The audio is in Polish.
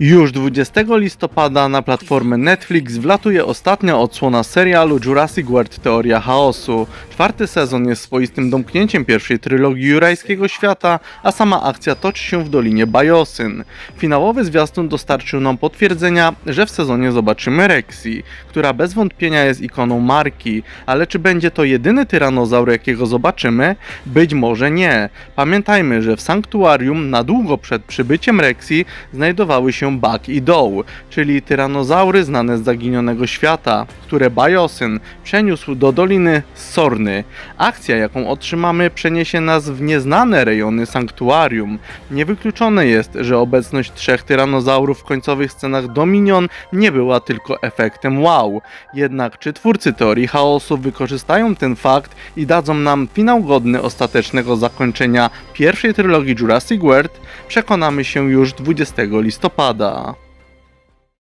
Już 20 listopada na platformę Netflix wlatuje ostatnia odsłona serialu Jurassic World Teoria Chaosu. Czwarty sezon jest swoistym domknięciem pierwszej trylogii Jurajskiego Świata, a sama akcja toczy się w Dolinie Bajosyn. Finałowy zwiastun dostarczył nam potwierdzenia, że w sezonie zobaczymy Rexy, która bez wątpienia jest ikoną marki, ale czy będzie to jedyny tyranozaur, jakiego zobaczymy? Być może nie. Pamiętajmy, że w Sanktuarium na długo przed przybyciem Rexy znajdowały się Bak i Doł, czyli tyranozaury znane z zaginionego świata, które Bajosyn przeniósł do Doliny Sorny. Akcja, jaką otrzymamy, przeniesie nas w nieznane rejony Sanktuarium. Niewykluczone jest, że obecność trzech tyranozaurów w końcowych scenach Dominion nie była tylko efektem wow. Jednak czy twórcy Teorii Chaosu wykorzystają ten fakt i dadzą nam finał godny ostatecznego zakończenia pierwszej trylogii Jurassic World? Przekonamy się już 20 listopada.